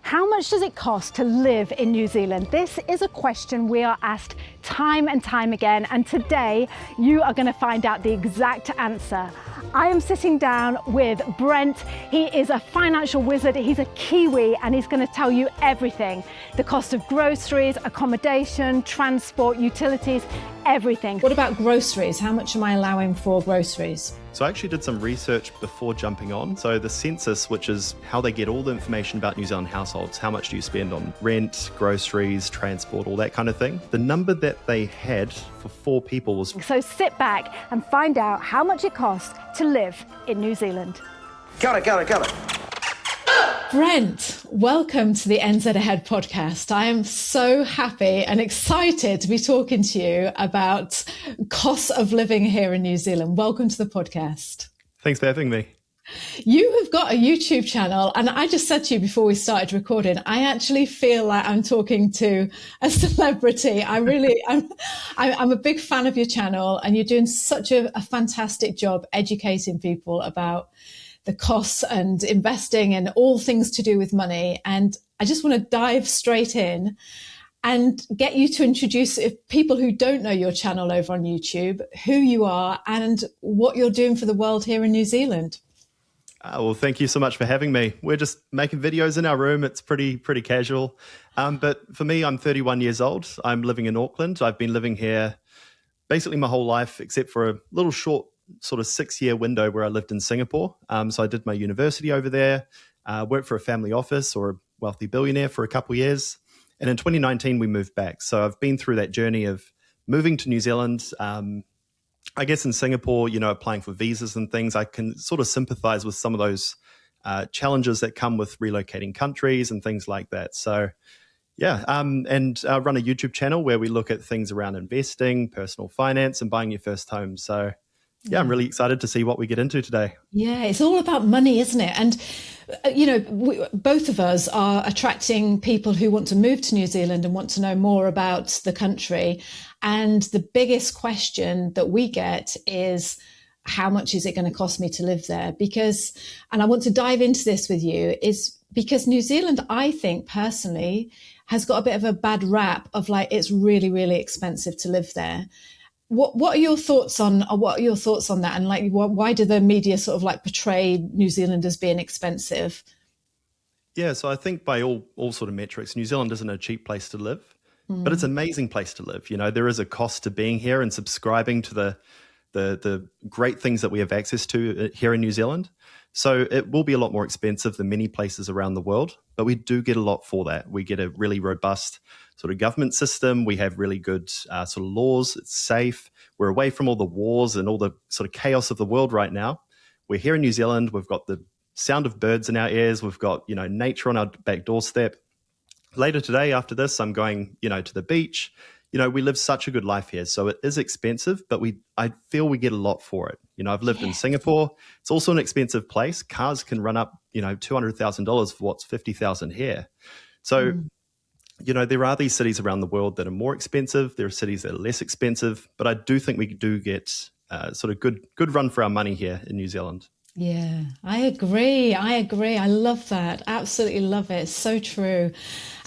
How much does it cost to live in New Zealand? This is a question we are asked time and time again, and today you are going to find out the exact answer. I am sitting down with Brent. He is a financial wizard, he's a Kiwi, and he's going to tell you everything. The cost of groceries, accommodation, transport, utilities, everything. What about groceries? How much am I allowing for groceries? So I actually did some research before jumping on. So the census, which is how they get all the information about New Zealand households, how much do you spend on rent, groceries, transport, all that kind of thing. The number that they had for 4 people was... So sit back and find out how much it costs to live in New Zealand. Got it. Brent, welcome to the NZ Ahead podcast. I am so happy and excited to be talking to you about costs of living here in New Zealand. Welcome to the podcast. Thanks for having me. You have got a YouTube channel, and I just said to you before we started recording, I actually feel like I'm talking to a celebrity. I'm a big fan of your channel, and you're doing such a fantastic job educating people about the costs and investing and all things to do with money. And I just want to dive straight in and get you to introduce people who don't know your channel over on YouTube, who you are and what you're doing for the world here in New Zealand. Well, thank you so much for having me. We're just making videos in our room. It's pretty casual. But for me, I'm 31 years old. I'm living in Auckland. I've been living here basically my whole life, except for a little short sort of 6-year window where I lived in Singapore. So I did my university over there, worked for a family office or a wealthy billionaire for a couple of years. And in 2019, we moved back. So I've been through that journey of moving to New Zealand. I guess in Singapore, applying for visas and things, I can sort of sympathize with some of those challenges that come with relocating countries and things like that. So yeah, and I run a YouTube channel where we look at things around investing, personal finance, and buying your first home. So yeah, I'm really excited to see what we get into today. Yeah, it's all about money, isn't it? And, both of us are attracting people who want to move to New Zealand and want to know more about the country. And the biggest question that we get is, how much is it going to cost me to live there? And I want to dive into this with you, is because New Zealand, I think personally, has got a bit of a bad rap of like, it's really, really expensive to live there. What are your thoughts on that? And like, why do the media sort of like portray New Zealand as being expensive? Yeah, so I think by all sort of metrics, New Zealand isn't a cheap place to live, but it's an amazing place to live. There is a cost to being here and subscribing to the great things that we have access to here in New Zealand. So it will be a lot more expensive than many places around the world, but we do get a lot for that. We get a really robust sort of government system. We have really good sort of laws. It's safe. We're away from all the wars and all the sort of chaos of the world right now. We're here in New Zealand. We've got the sound of birds in our ears. We've got, nature on our back doorstep. Later today, after this, I'm going, to the beach. We live such a good life here. So it is expensive, but I feel we get a lot for it. I've lived in Singapore. It's also an expensive place. Cars can run up, $200,000 for what's $50,000 here. So, there are these cities around the world that are more expensive. There are cities that are less expensive, but I do think we do get sort of good run for our money here in New Zealand. Yeah, I agree. I love that. Absolutely love it. It's so true.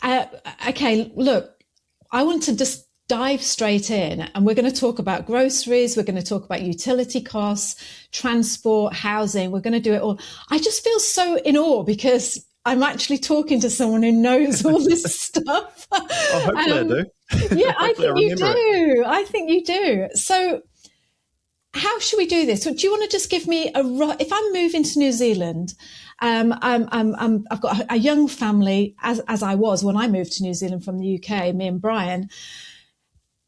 Okay, look, I want to just dive straight in, and we're going to talk about groceries. We're going to talk about utility costs, transport, housing. We're going to do it all. I just feel so in awe because I'm actually talking to someone who knows all this stuff. Oh, hopefully I do. Yeah, I think you do. I think you do. So how should we do this? So do you want to just give me if I'm moving to New Zealand, I've got a young family, as I was when I moved to New Zealand from the UK, me and Brian.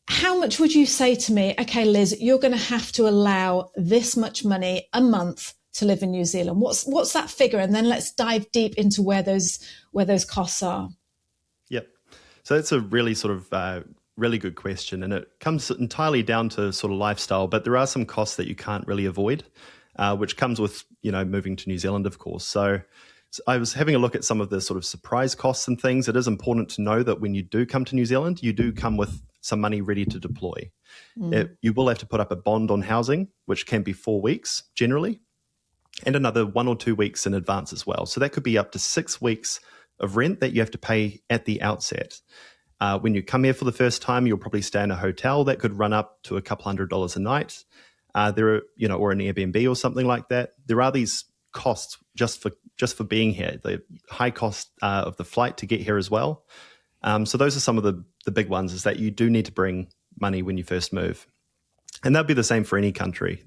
How much would you say to me, okay, Liz, you're going to have to allow this much money a month to live in New Zealand? What's that figure? And then let's dive deep into where those costs are. Yep. So that's a really sort of really good question, and it comes entirely down to sort of lifestyle. But there are some costs that you can't really avoid, which comes with moving to New Zealand, of course. So I was having a look at some of the sort of surprise costs and things. It is important to know that when you do come to New Zealand, you do come with some money ready to deploy. You will have to put up a bond on housing, which can be 4 weeks generally, and another 1 or 2 weeks in advance as well. So that could be up to 6 weeks of rent that you have to pay at the outset. When you come here for the first time, you'll probably stay in a hotel that could run up to a couple $100 a night. There are, or an Airbnb or something like that. There are these costs just for being here. The high cost of the flight to get here as well. So those are some of the big ones, is that you do need to bring money when you first move. And that'd be the same for any country.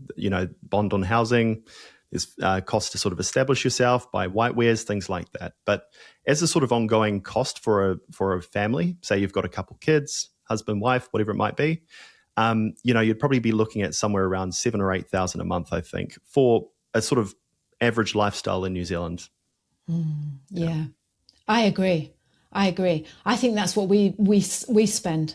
Bond on housing, there's cost to sort of establish yourself, buy whitewares, things like that. But as a sort of ongoing cost for a family, say you've got a couple kids, husband, wife, whatever it might be, you'd probably be looking at somewhere around $7,000 or $8,000 a month, I think, for a sort of average lifestyle in New Zealand. Yeah, I agree. I think that's what we spend.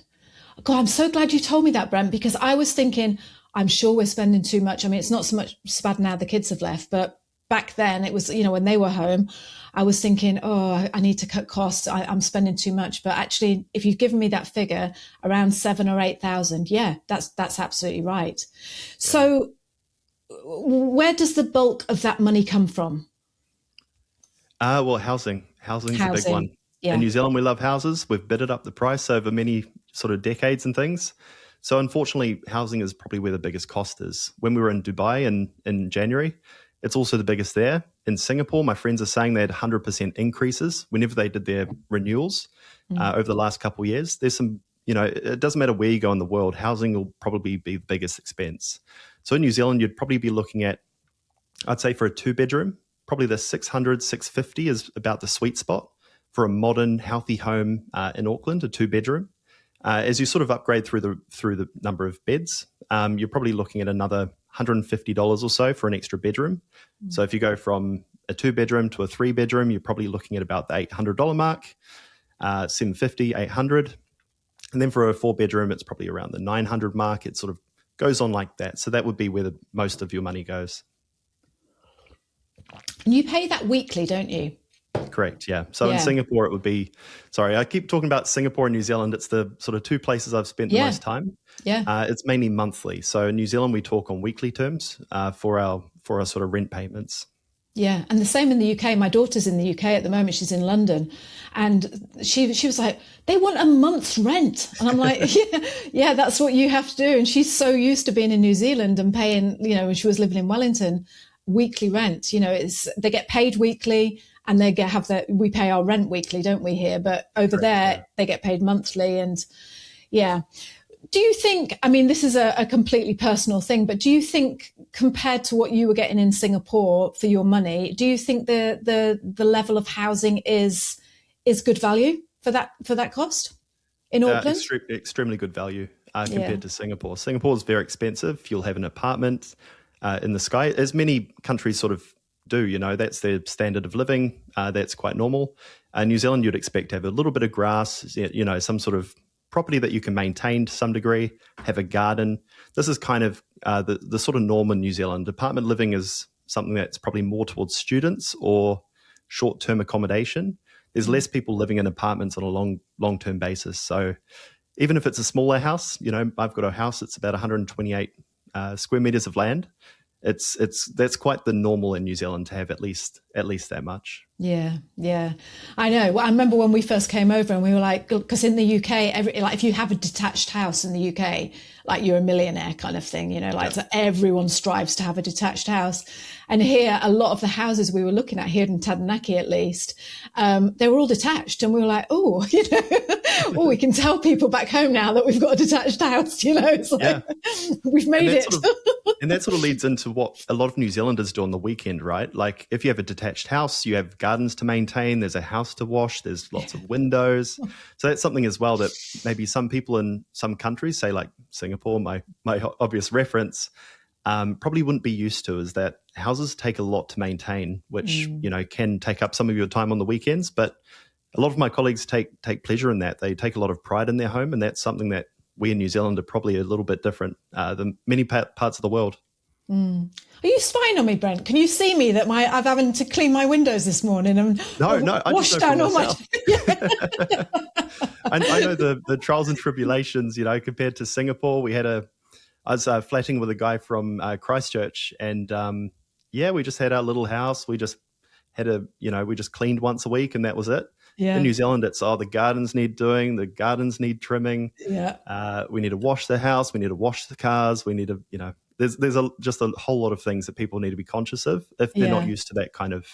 God, I'm so glad you told me that, Brent, because I was thinking, I'm sure we're spending too much. I mean, it's not so much bad now the kids have left, but back then it was, when they were home, I was thinking, oh, I need to cut costs. I'm spending too much. But actually, if you've given me that figure around 7,000 or 8,000, yeah, that's absolutely right. So where does the bulk of that money come from? Well, housing. Housing's a big one. Yeah. In New Zealand, we love houses. We've bidded up the price over many sort of decades and things. So unfortunately, housing is probably where the biggest cost is. When we were in Dubai in January, it's also the biggest there. In Singapore, my friends are saying they had 100% increases whenever they did their renewals over the last couple of years. There's some, it doesn't matter where you go in the world, housing will probably be the biggest expense. So in New Zealand, you'd probably be looking at, I'd say for a 2-bedroom, probably the 600, 650 is about the sweet spot for a modern, healthy home in Auckland, a 2-bedroom. As you sort of upgrade through the number of beds, you're probably looking at another $150 or so for an extra bedroom. So if you go from a 2-bedroom to a 3-bedroom, you're probably looking at about the $800 mark, $750, $800. And then for a 4-bedroom, it's probably around the $900 mark. It sort of goes on like that. So that would be where most of your money goes. And you pay that weekly, don't you? Correct, yeah. So in Singapore, it would be, sorry, I keep talking about Singapore and New Zealand. It's the sort of two places I've spent the most time. Yeah. It's mainly monthly. So in New Zealand, we talk on weekly terms for our sort of rent payments. Yeah, and the same in the UK. My daughter's in the UK at the moment. She's in London. And she was like, they want a month's rent. And I'm like, yeah, that's what you have to do. And she's so used to being in New Zealand and paying, when she was living in Wellington, weekly rent. They get paid weekly. And we pay our rent weekly, don't we, here? But over there, they get paid monthly. And do you think, I mean, this is a completely personal thing, but do you think compared to what you were getting in Singapore for your money, do you think the level of housing is good value for that cost in Auckland? Extremely good value compared to Singapore. Singapore is very expensive. You'll have an apartment in the sky, as many countries sort of do, that's their standard of living. That's quite normal. New Zealand, you'd expect to have a little bit of grass, some sort of property that you can maintain to some degree, have a garden. This is kind of the sort of norm in New Zealand. Apartment living is something that's probably more towards students or short-term accommodation. There's less people living in apartments on a long-term basis. So even if it's a smaller house, I've got a house that's about 128 square meters of land. That's quite the normal in New Zealand to have at least that much. Yeah, I know. Well, I remember when we first came over and we were like, because in the UK, if you have a detached house in the UK, like you're a millionaire kind of thing, so everyone strives to have a detached house. And here, a lot of the houses we were looking at here in Taranaki, at least, they were all detached, and we were like, oh, we can tell people back home now that we've got a detached house. It's like we've made it. And that sort of leads into what a lot of New Zealanders do on the weekend, right? Like if you have a detached house, you have gardens to maintain, there's a house to wash, there's lots of windows. So that's something as well that maybe some people in some countries, say like Singapore, my obvious reference, probably wouldn't be used to, is that houses take a lot to maintain, which, can take up some of your time on the weekends. But a lot of my colleagues take pleasure in that. They take a lot of pride in their home, and that's something that we in New Zealand are probably a little bit different than many parts of the world. Are you spying on me, Brent? Can you see me that I've having to clean my windows this morning and wash down all my? I know the trials and tribulations. Compared to Singapore, I was flatting with a guy from Christchurch, and we just had our little house. We just had we just cleaned once a week, and that was it. In New Zealand, it's, the gardens need doing, the gardens need trimming. Yeah. We need to wash the house. We need to wash the cars. We need to, there's just a whole lot of things that people need to be conscious of if they're not used to that kind of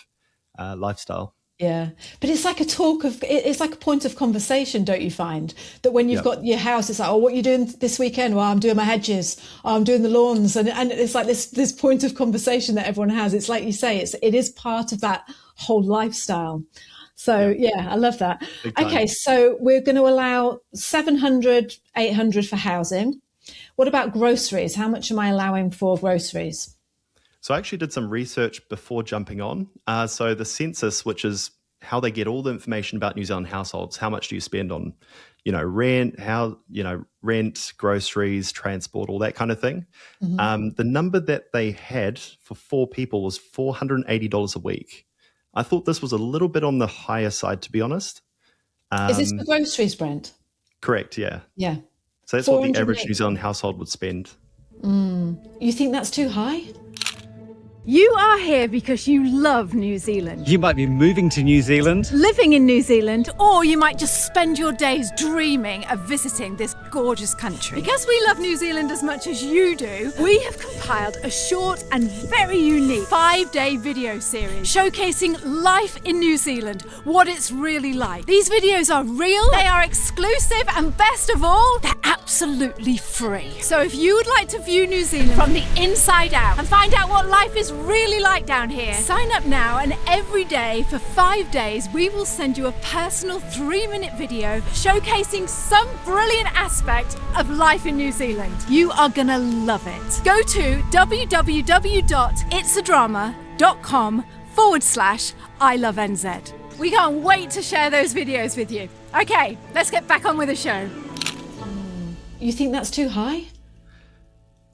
lifestyle. Yeah, but it's like it's like a point of conversation, don't you find? That when you've got your house, it's like, oh, what are you doing this weekend? Well, I'm doing my hedges, oh, I'm doing the lawns. And it's like this point of conversation that everyone has. It's like you say, it is part of that whole lifestyle. So yeah, I love that. Okay, so we're going to allow 700, 800 for housing. What about groceries? How much am I allowing for groceries? So I actually did some research before jumping on. So the census, which is how they get all the information about New Zealand households, how much do you spend on, rent, groceries, transport, all that kind of thing. Mm-hmm. The number that they had for 4 people was $480 a week. I thought this was a little bit on the higher side, to be honest. Is this for groceries, Brent? Correct, yeah. Yeah. So that's what the average New Zealand household would spend. You think that's too high? You are here because you love New Zealand. You might be moving to New Zealand, living in New Zealand, or you might just spend your days dreaming of visiting this gorgeous country. Because we love New Zealand as much as you do, we have compiled a short and very unique 5-day video series showcasing life in New Zealand, what it's really like. These videos are real, they are exclusive, and best of all, they're absolutely free. So if you would like to view New Zealand from the inside out and find out what life is really like down here, sign up now, and every day for 5 days we will send you a personal 3-minute video showcasing some brilliant aspect of life in New Zealand. You are gonna love it. Go to www.itsadrama.com/ILoveNZ. We can't wait to share those videos with you. Okay, let's get back on with the show. You think that's too high?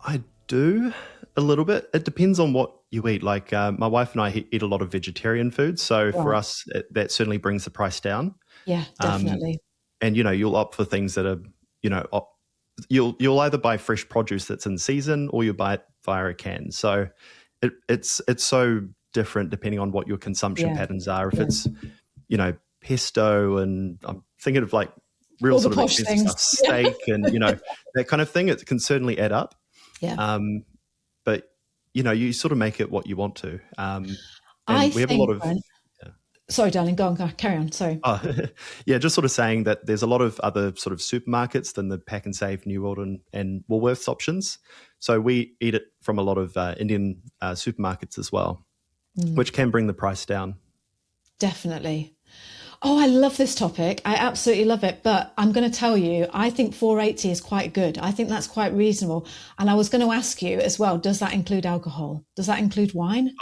I do, a little bit. It depends on what you eat. Like my wife and I eat a lot of vegetarian food. So for us, that certainly brings the price down. Yeah, definitely. And, you'll opt for things that are, you'll either buy fresh produce that's in season or you buy it via a can. So it's so different depending on what your consumption patterns are. If it's, pesto, and I'm thinking of like real all sort the of posh expensive things. stuff, steak and, that kind of thing, it can certainly add up. Yeah. But you sort of make it what you want to. And we have a lot of. Sorry, darling, go on, carry on. Sorry. Just sort of saying that there's a lot of other sort of supermarkets than the Pack and Save, New World, and Woolworths options. So we eat it from a lot of Indian supermarkets as well, which can bring the price down. Definitely. Oh, I love this topic. I absolutely love it. But I'm going to tell you, I think 480 is quite good. I think that's quite reasonable. And I was going to ask you as well, does that include alcohol? Does that include wine?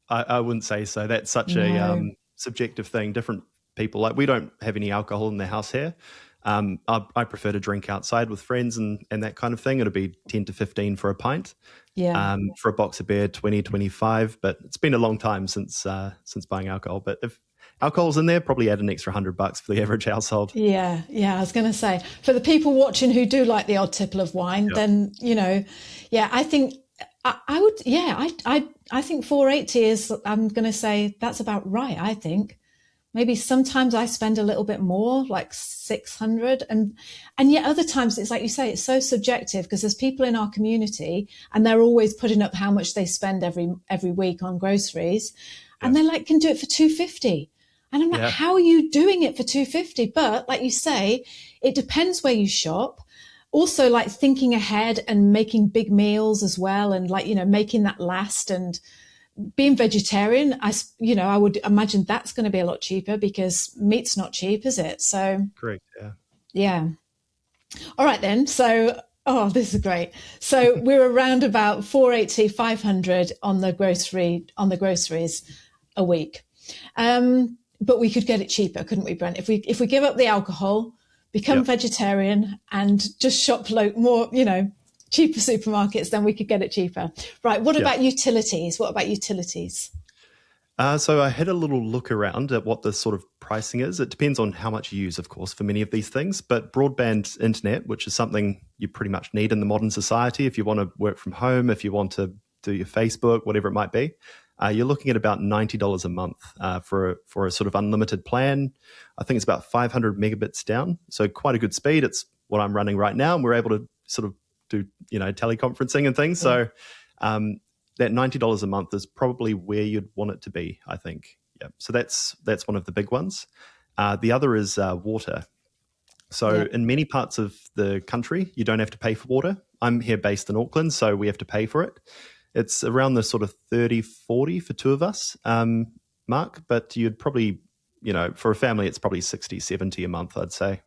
I wouldn't say so. That's such a subjective thing. Different people, like we don't have any alcohol in the house here. I prefer to drink outside with friends and that kind of thing. It'll be 10 to 15 for a pint. Yeah. For a box of beer, 20, 25. But it's been a long time since buying alcohol. But if alcohol's in there, probably add an extra $100 for the average household. Yeah. I was going to say, for the people watching who do like the odd tipple of wine, then, I think I would, I think 480 is, I'm going to say that's about right. I think maybe sometimes I spend a little bit more, like 600. And yet other times it's like you say, it's so subjective because there's people in our community and they're always putting up how much they spend every week on groceries. And they can do it for 250. And I'm like, how are you doing it for 250? But like you say, it depends where you shop. Also, like thinking ahead and making big meals as well, and making that last, and being vegetarian. I would imagine that's going to be a lot cheaper because meat's not cheap, is it? So correct. Yeah. All right then. So, this is great. So we're around about 480, 500 on the groceries a week. But we could get it cheaper, couldn't we, Brent? If we give up the alcohol, become vegetarian, and just shop more, cheaper supermarkets, then we could get it cheaper. Right. What about utilities? So I had a little look around at what the sort of pricing is. It depends on how much you use, of course, for many of these things. But broadband internet, which is something you pretty much need in the modern society if you want to work from home, if you want to do your Facebook, whatever it might be, you're looking at about $90 a month for a sort of unlimited plan. I think it's about 500 megabits down, so quite a good speed. It's what I'm running right now, and we're able to sort of do teleconferencing and things. So that $90 a month is probably where you'd want it to be, I think. Yeah. So that's one of the big ones. The other is water. So in many parts of the country, you don't have to pay for water. I'm here based in Auckland, so we have to pay for it. It's around the sort of 30, 40 for two of us, mark, but you'd probably, for a family, it's probably 60, 70 a month, I'd say.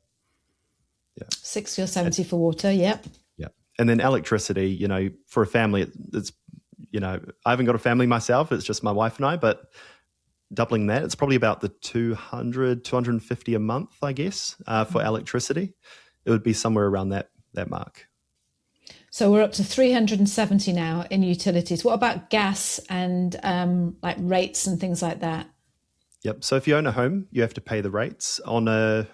Yeah. 60 or 70 for water, yep. Yeah. And then electricity, for a family, it's, I haven't got a family myself, it's just my wife and I, but doubling that, it's probably about the 200, 250 a month, I guess, for electricity. It would be somewhere around that mark. So we're up to 370 now in utilities. What about gas and like rates and things like that? Yep. So if you own a home, you have to pay the rates I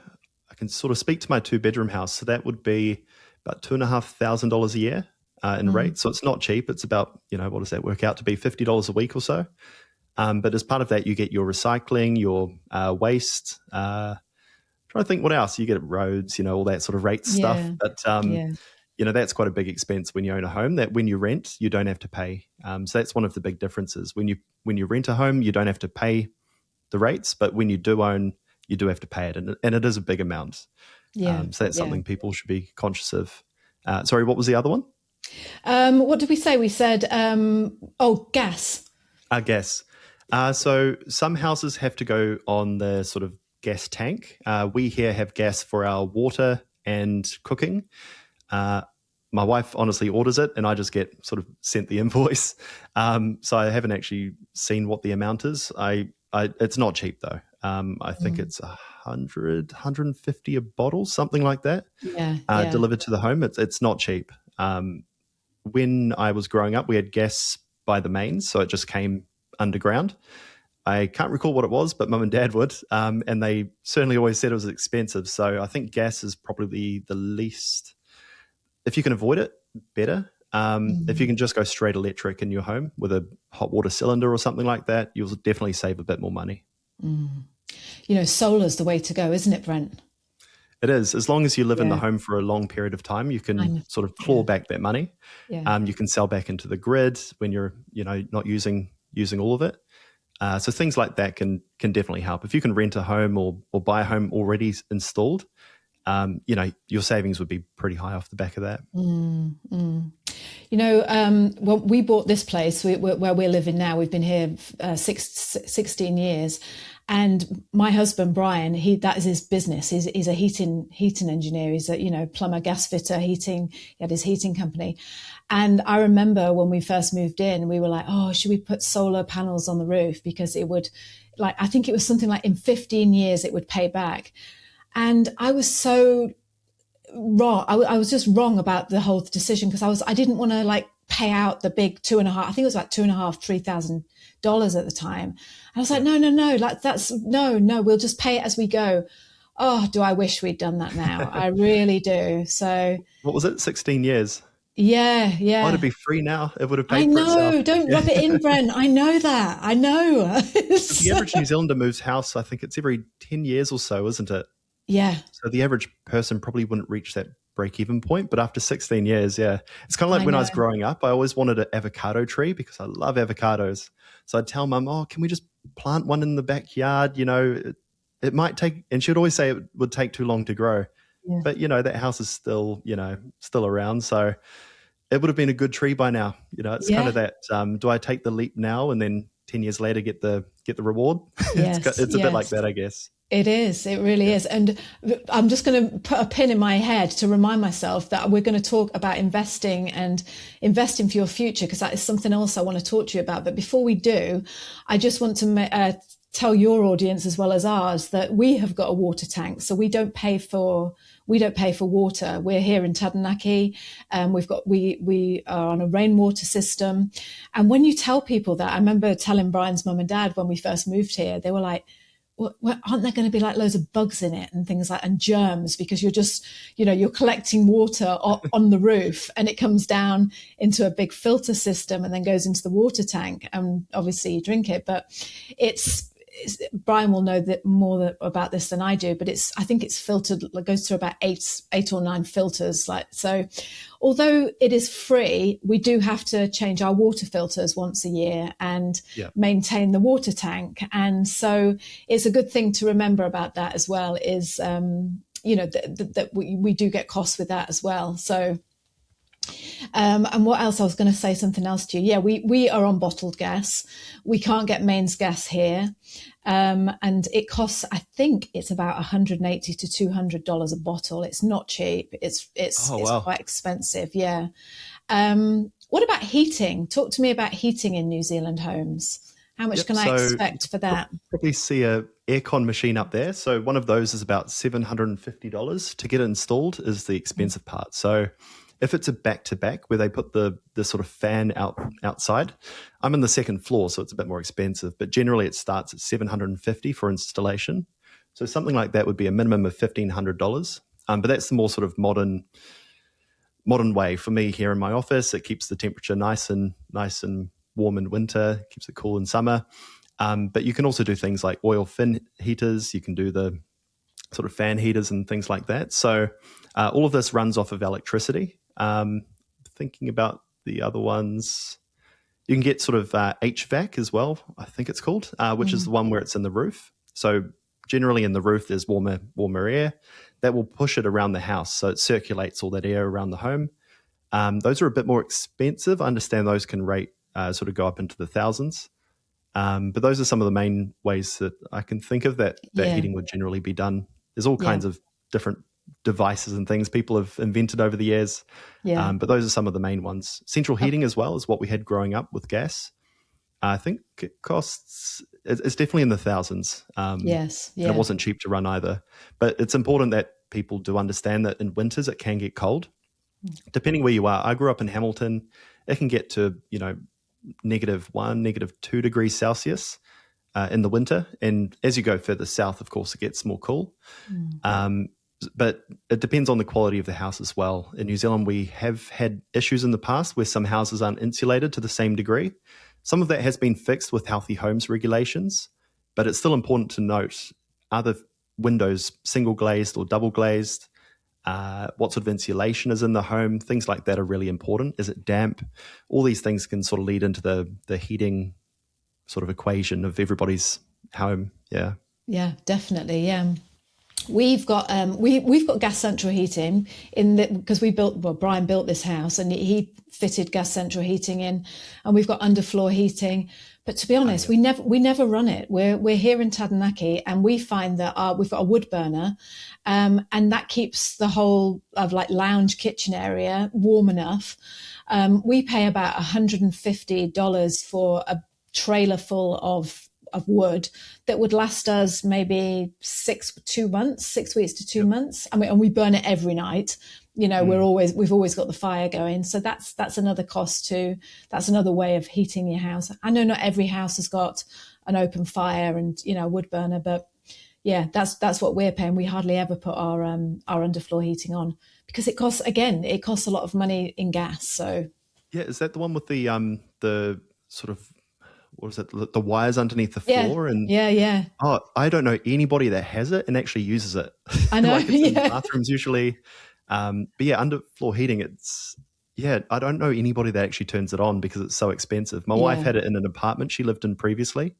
can sort of speak to my 2-bedroom house. So that would be about $2,500 a year in rates. So it's not cheap. It's about, what does that work out to be? $50 a week or so. But as part of that, you get your recycling, your waste. Trying to think what else. You get roads, all that sort of rate stuff. But, that's quite a big expense when you own a home. That when you rent, you don't have to pay. So that's one of the big differences. When you rent a home, you don't have to pay the rates. But when you do own, you do have to pay it. And it is a big amount. So that's something people should be conscious of. Sorry, what was the other one? What did we say? We said, gas. Gas. So some houses have to go on the sort of gas tank. We here have gas for our water and cooking. My wife honestly orders it and I just get sort of sent the invoice. So I haven't actually seen what the amount is. It's not cheap though. I think it's 150 a bottle, something like that, delivered to the home. It's not cheap. When I was growing up, we had gas by the mains, so it just came underground. I can't recall what it was, but Mum and Dad would, and they certainly always said it was expensive. So I think gas is probably the least. If you can avoid it, better. If you can just go straight electric in your home with a hot water cylinder or something like that, you'll definitely save a bit more money. Solar's the way to go, isn't it, Brent? It is. As long as you live in the home for a long period of time, you can sort of claw back that money. Yeah. You can sell back into the grid when you're, not using all of it. So things like that can definitely help. If you can rent a home or buy a home already installed, your savings would be pretty high off the back of that. Well, we bought this place where we're living now. We've been here 16 years. And my husband, Brian, that is his business. He's a heating engineer. He's a, plumber, gas fitter, heating. He had his heating company. And I remember when we first moved in, we were like, oh, should we put solar panels on the roof? Because it would, I think it was something like in 15 years, it would pay back. And I was so wrong. I was just wrong about the whole decision because I didn't want to pay out the big I think it was like $2,500-3,000 at the time. And I was like, no, we'll just pay it as we go. Oh, do I wish we'd done that now? I really do. So what was it? 16 years. Yeah. Why would it be free now? It would have paid for itself. I know. Don't rub it in, Brent. I know that. I know. The average New Zealander moves house, I think it's every 10 years or so, isn't it? Yeah. So the average person probably wouldn't reach that break-even point, but after 16 years, it's kind of like when I was growing up, I always wanted an avocado tree because I love avocados. So I'd tell Mum, oh, can we just plant one in the backyard? It might take, and she'd always say it would take too long to grow. Yeah. But, that house is still around. So it would have been a good tree by now. It's kind of that, do I take the leap now and then 10 years later get the reward? Yes, it's a bit like that, I guess. It is. It really is. And I'm just going to put a pin in my head to remind myself that we're going to talk about investing and investing for your future, because that is something else I want to talk to you about. But before we do, I just want to tell your audience as well as ours that we have got a water tank. So we don't pay for water. We're here in Taranaki. We are on a rainwater system. And when you tell people that, I remember telling Brian's mum and dad when we first moved here, they were like, well, aren't there going to be like loads of bugs in it and things like, and germs, because you're just, you're collecting water on the roof, and it comes down into a big filter system and then goes into the water tank, and obviously you drink it. But Brian will know that more about this than I do, but I think it's filtered, it goes through about eight or nine filters. So although it is free, we do have to change our water filters once a year and maintain the water tank. And so it's a good thing to remember about that as well, is, that we do get costs with that as well. So, and what else? I was going to say something else to you. Yeah, we are on bottled gas. We can't get mains gas here. And it costs, I think it's about $180 to $200 a bottle. It's not cheap. It's quite expensive. Yeah. What about heating? Talk to me about heating in New Zealand homes. How much can I expect for that? Probably see a aircon machine up there. So one of those is about $750 to get it installed, is the expensive part. So if it's a back-to-back where they put the sort of fan outside, I'm on the second floor, so it's a bit more expensive. But generally, it starts at $750 for installation. So something like that would be a minimum of $1,500. But that's the more sort of modern way for me here in my office. It keeps the temperature nice and warm in winter, keeps it cool in summer. But you can also do things like oil fin heaters. You can do the sort of fan heaters and things like that. So all of this runs off of electricity. Thinking about the other ones, you can get sort of HVAC as well, I think it's called, which is the one where it's in the roof. So generally in the roof, there's warmer air that will push it around the house. So it circulates all that air around the home. Those are a bit more expensive. I understand those can rate sort of go up into the thousands. But those are some of the main ways that I can think of that heating would generally be done. There's all kinds of different devices and things people have invented over the years. But those are some of the main ones. Central heating as well is what we had growing up with gas. I think it costs, it's definitely in the thousands. Yes. Yeah. And it wasn't cheap to run either. But it's important that people do understand that in winters it can get cold. Depending where you are. I grew up in Hamilton. It can get to, -1, -2 degrees Celsius in the winter. And as you go further south, of course, it gets more cool. But it depends on the quality of the house as well. In New Zealand, we have had issues in the past where some houses aren't insulated to the same degree. Some of that has been fixed with healthy homes regulations, but it's still important to note, are the windows single glazed or double glazed? What sort of insulation is in the home? Things like that are really important. Is it damp? All these things can sort of lead into the heating sort of equation of everybody's home. Yeah. Yeah, definitely. Yeah. We've got gas central heating because Brian built this house and he fitted gas central heating in, and we've got underfloor heating. But to be honest, we never run it. We're here in Taranaki, and we find that we've got a wood burner, and that keeps the whole of like lounge kitchen area warm enough. We pay about $150 for a trailer full of wood that would last us maybe 6 weeks to 2 months. And we burn it every night. We've always got the fire going. So that's another cost too. That's another way of heating your house. I know not every house has got an open fire and, a wood burner, but yeah, that's what we're paying. We hardly ever put our underfloor heating on because it costs a lot of money in gas. So yeah, is that the one with the sort of, what is it? The wires underneath the floor? Yeah. Oh, I don't know anybody that has it and actually uses it. I know. Like it's in bathrooms usually. But yeah, underfloor heating, I don't know anybody that actually turns it on because it's so expensive. My wife had it in an apartment she lived in previously.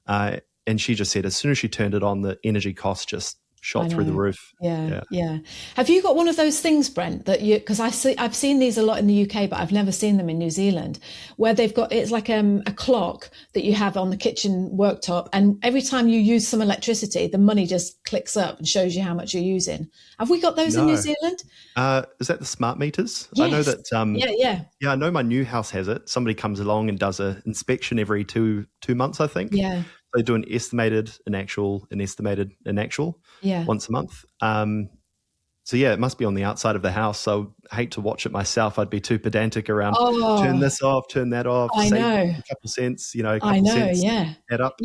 And she just said as soon as she turned it on, the energy cost just shot through the roof. Yeah. Have you got one of those things, Brent, because I've seen these a lot in the UK, but I've never seen them in New Zealand, where they've got, it's like a clock that you have on the kitchen worktop, and every time you use some electricity, the money just clicks up and shows you how much you're using. Have we got those in New Zealand? Is that the smart meters? Yes. I know that. Yeah, I know my new house has it. Somebody comes along and does an inspection every two months, I think. Yeah. They do an estimated, an actual once a month. So yeah, it must be on the outside of the house. So I hate to watch it myself. I'd be too pedantic around turn this off, turn that off. I know. A couple cents, add up,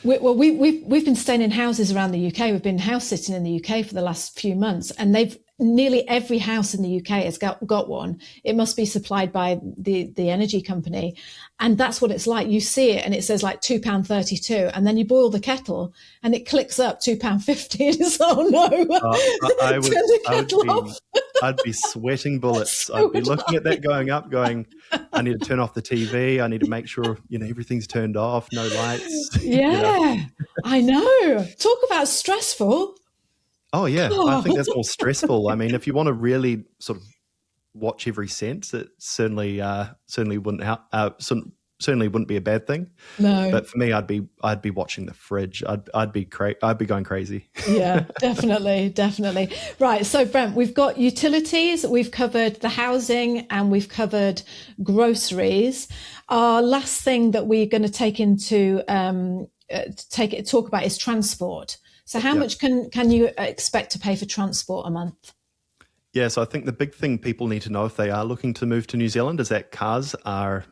We've been staying in houses around the UK. We've been house sitting in the UK for the last few months, and nearly every house in the UK has got one. It must be supplied by the energy company, and that's what it's like. You see it, and it says like £2.32, and then you boil the kettle, and it clicks up £2.50, and it's oh no, I would, turn the I would kettle be, off. I'd be sweating bullets. So I'd be would looking I. at that going up, going, I need to turn off the TV. I need to make sure everything's turned off, no lights. Yeah, I know. Talk about stressful. Oh yeah, I think Oh. that's more stressful. I mean, if you want to really sort of watch every cent, it certainly wouldn't be a bad thing. No. But for me, I'd be watching the fridge. I'd be going crazy. Yeah, definitely. Right. So Brent, we've got utilities, we've covered the housing, and we've covered groceries. Our last thing that we're going to take into talk about is transport. So how much can you expect to pay for transport a month? Yeah, so I think the big thing people need to know if they are looking to move to New Zealand is that cars are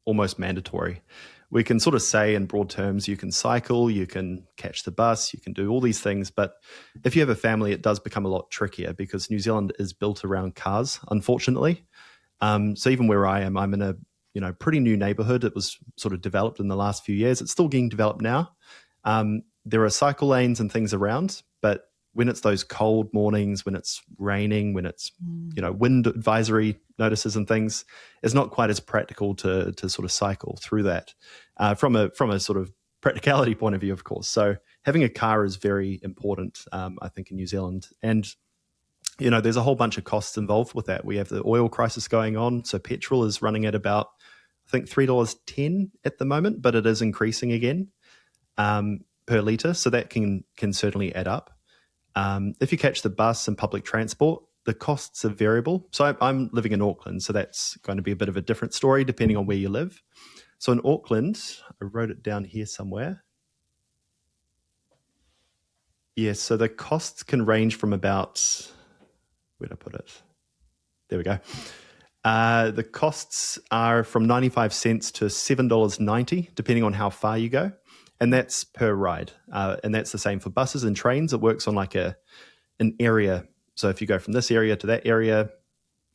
almost mandatory. We can sort of say in broad terms, you can cycle, you can catch the bus, you can do all these things. But if you have a family, it does become a lot trickier because New Zealand is built around cars, unfortunately. So even where I am, I'm in a pretty new neighborhood. It was sort of developed in the last few years. It's still getting developed now. There are cycle lanes and things around, but when it's those cold mornings, when it's raining, when it's wind advisory notices and things, it's not quite as practical to sort of cycle through that from a sort of practicality point of view, of course. So having a car is very important, I think, in New Zealand. And there's a whole bunch of costs involved with that. We have the oil crisis going on, so petrol is running at about, I think, $3.10 at the moment, but it is increasing again per litre. So that can certainly add up. If you catch the bus and public transport, the costs are variable. So I'm living in Auckland, so that's going to be a bit of a different story depending on where you live. So in Auckland, I wrote it down here somewhere. Yes, so the costs can range from about, where'd I put it? There we go. The costs are from 95 cents to $7.90, depending on how far you go. And that's per ride. And that's the same for buses and trains. It works on like an area. So if you go from this area to that area,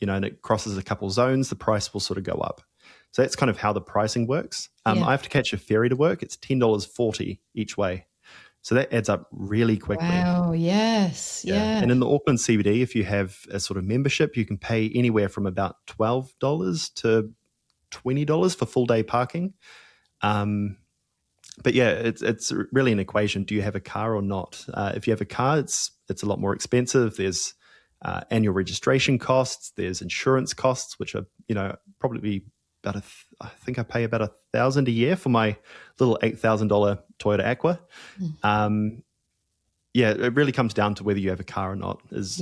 and it crosses a couple zones, the price will sort of go up. So that's kind of how the pricing works. I have to catch a ferry to work. It's $10.40 each way. So that adds up really quickly. Wow, yes, yeah. And in the Auckland CBD, if you have a sort of membership, you can pay anywhere from about $12 to $20 for full day parking. But yeah, it's really an equation. Do you have a car or not? If you have a car, it's a lot more expensive. There's annual registration costs. There's insurance costs, which are probably about I think I pay about $1,000 a year for my little $8,000 Toyota Aqua. It really comes down to whether you have a car or not. Is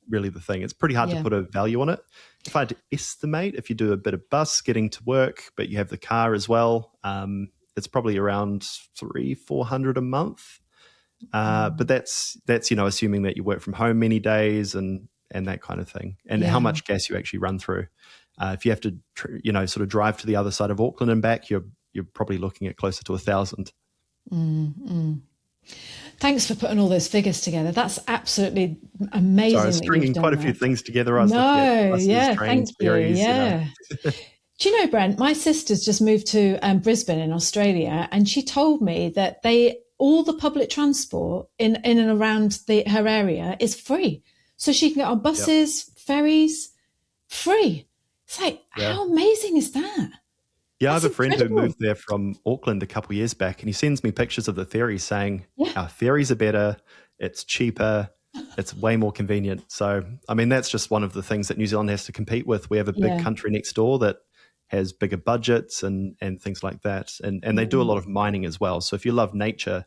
really the thing. It's pretty hard to put a value on it. If I had to estimate, if you do a bit of bus getting to work, but you have the car as well, it's probably around $300-400 a month. But that's assuming that you work from home many days and that kind of thing, and how much gas you actually run through. If you have to sort of drive to the other side of Auckland and back, you're probably looking at closer to 1,000. Thanks for putting all those figures together. That's absolutely amazing. So I was stringing quite a few things together. I was looking at buses, trains, ferries. Yeah. Do you know, Brent, my sister's just moved to Brisbane in Australia, and she told me that all the public transport in and around her area is free. So she can get on buses, ferries, free. It's like, how amazing is that? Yeah, That's I have a friend incredible. who moved there from Auckland a couple of years back, and he sends me pictures of the ferries saying, our ferries are better, it's cheaper, it's way more convenient. So, I mean, that's just one of the things that New Zealand has to compete with. We have a big country next door that has bigger budgets and things like that. And they do a lot of mining as well. So if you love nature,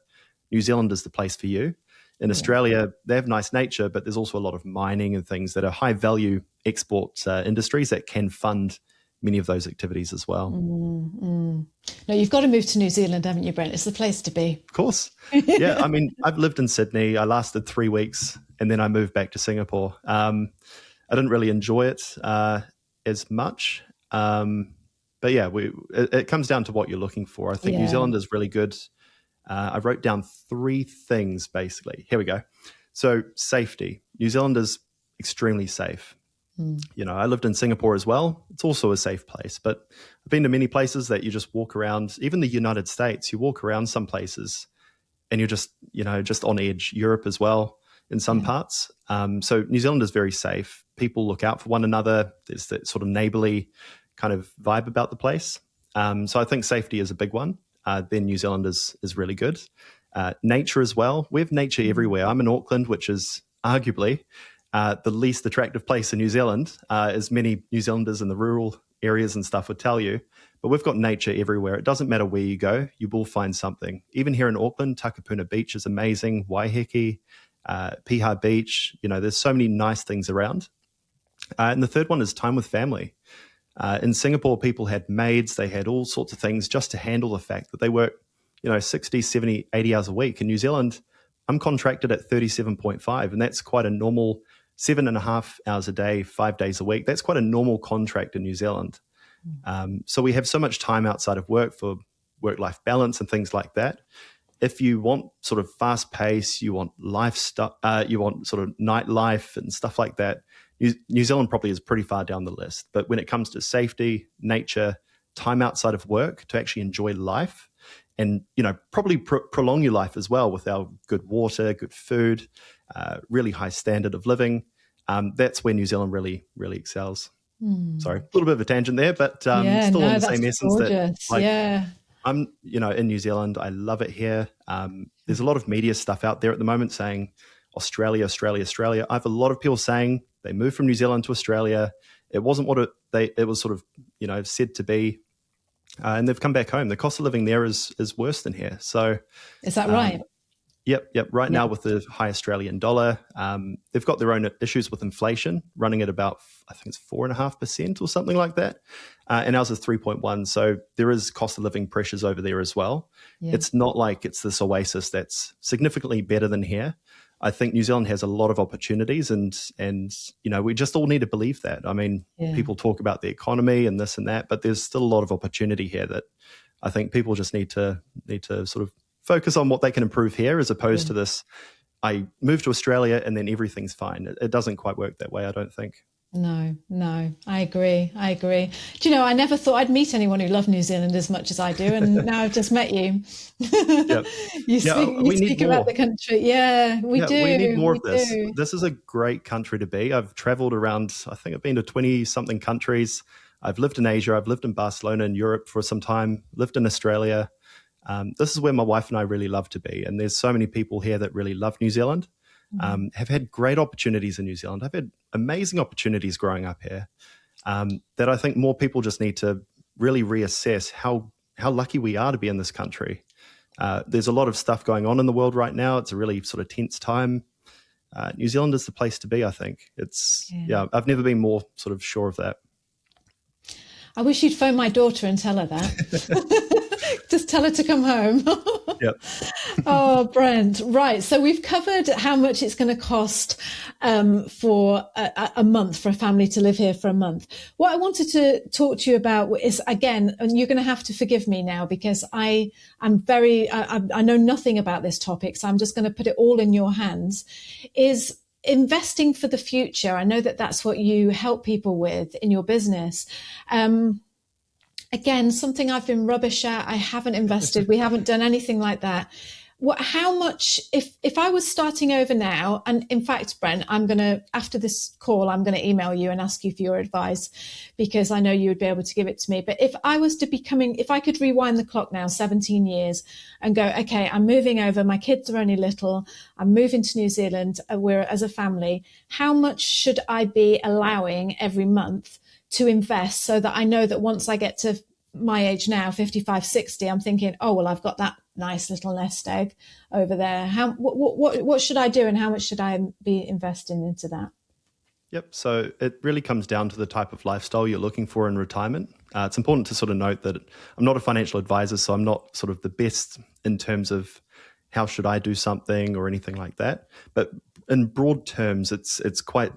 New Zealand is the place for you. In Australia, they have nice nature, but there's also a lot of mining and things that are high value export industries that can fund many of those activities as well. No, you've got to move to New Zealand, haven't you, Brent? It's the place to be. Of course. Yeah, I mean, I've lived in Sydney. I lasted 3 weeks and then I moved back to Singapore. I didn't really enjoy it as much. But yeah, it comes down to what you're looking for. I think New Zealand is really good I wrote down 3 things, basically. Here we go. So safety. New Zealand is extremely safe. You know, I lived in Singapore as well. It's also a safe place, but I've been to many places that you just walk around, even the United States, you walk around some places and you're just, you know, just on edge. Europe as well in some parts. So New Zealand is very safe. People look out for one another. There's that sort of neighborly kind of vibe about the place. So I think safety is a big one. Then New Zealand is really good. Nature as well. We have nature everywhere. I'm in Auckland, which is arguably the least attractive place in New Zealand, as many New Zealanders in the rural areas and stuff would tell you. But we've got nature everywhere. It doesn't matter where you go, you will find something. Even here in Auckland, Takapuna Beach is amazing. Waiheke, Piha Beach, you know, there's so many nice things around. And the third one is time with family. In Singapore, people had maids, they had all sorts of things just to handle the fact that they work, you know, 60, 70, 80 hours a week. In New Zealand, I'm contracted at 37.5, and that's quite a normal 7.5 hours a day, 5 days a week. That's quite a normal contract in New Zealand. So we have so much time outside of work for work-life balance and things like that. If you want sort of fast pace, you want lifestyle, you want sort of nightlife and stuff like that, New Zealand probably is pretty far down the list. But when it comes to safety, nature, time outside of work to actually enjoy life, and you know, probably prolong your life as well with our good water, good food, really high standard of living. That's where New Zealand really, really excels. Sorry, a little bit of a tangent there, but still in the same essence gorgeous. that, like, I'm, you know, in New Zealand. I love it here. There's a lot of media stuff out there at the moment saying Australia, Australia, Australia. I have a lot of people saying they moved from New Zealand to Australia. It wasn't what it was sort of, you know, said to be. And they've come back home. The cost of living there is worse than here. So is that right? Yep. Right now with the high Australian dollar, they've got their own issues with inflation running at about, I think it's 4.5% or something like that. And ours is 3.1. So there is cost of living pressures over there as well. Yeah. It's not like it's this oasis that's significantly better than here. I think New Zealand has a lot of opportunities, and you know, we just all need to believe that. I mean, people talk about the economy and this and that, but there's still a lot of opportunity here that I think people just need to sort of focus on what they can improve here, as opposed to this, I moved to Australia and then everything's fine. It doesn't quite work that way, I don't think. No, I agree. Do you know, I never thought I'd meet anyone who loved New Zealand as much as I do, and now I've just met you. Yep. You speak about the country. Yeah, we do. We need more of this. This is a great country to be. I've traveled around, I think I've been to 20-something countries. I've lived in Asia. I've lived in Barcelona in Europe for some time, lived in Australia. This is where my wife and I really love to be. And there's so many people here that really love New Zealand. Have had great opportunities in New Zealand. I've had amazing opportunities growing up here, that I think more people just need to really reassess how lucky we are to be in this country. There's a lot of stuff going on in the world right now. It's a really sort of tense time. New Zealand is the place to be, I think. I've never been more sort of sure of that. I wish you'd phone my daughter and tell her that. Just tell her to come home. Yep. Oh, Brent. Right. So we've covered how much it's going to cost for a month for a family to live here for a month. What I wanted to talk to you about is, again, and you're going to have to forgive me now because I know nothing about this topic. So I'm just going to put it all in your hands, is investing for the future. I know that that's what you help people with in your business. Again, something I've been rubbish at. I haven't invested. We haven't done anything like that. How much, if I was starting over now, and in fact, Brent, after this call, I'm going to email you and ask you for your advice, because I know you would be able to give it to me. But if I was to if I could rewind the clock now 17 years and go, okay, I'm moving over. My kids are only little. I'm moving to New Zealand. We're as a family. How much should I be allowing every month to invest, so that I know that once I get to my age now, 55, 60, I'm thinking, oh, well, I've got that nice little nest egg over there. What should I do, and how much should I be investing into that? Yep. So it really comes down to the type of lifestyle you're looking for in retirement. It's important to sort of note that I'm not a financial advisor, so I'm not sort of the best in terms of how should I do something or anything like that. But in broad terms, it's quite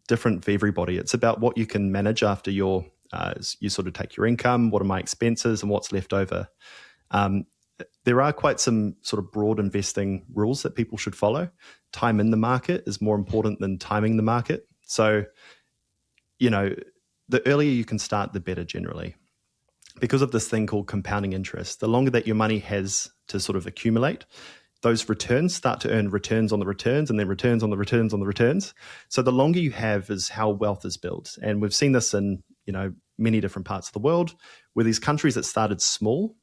different for everybody. It's about what you can manage after you sort of take your income, what are my expenses and what's left over. there are quite some sort of broad investing rules that people should follow. Time in the market is more important than timing the market. So, the earlier you can start, the better generally. Because of this thing called compounding interest, the longer that your money has to sort of accumulate, those returns start to earn returns on the returns and then returns on the returns on the returns. So the longer you have is how wealth is built. And we've seen this in, many different parts of the world where these countries that started small,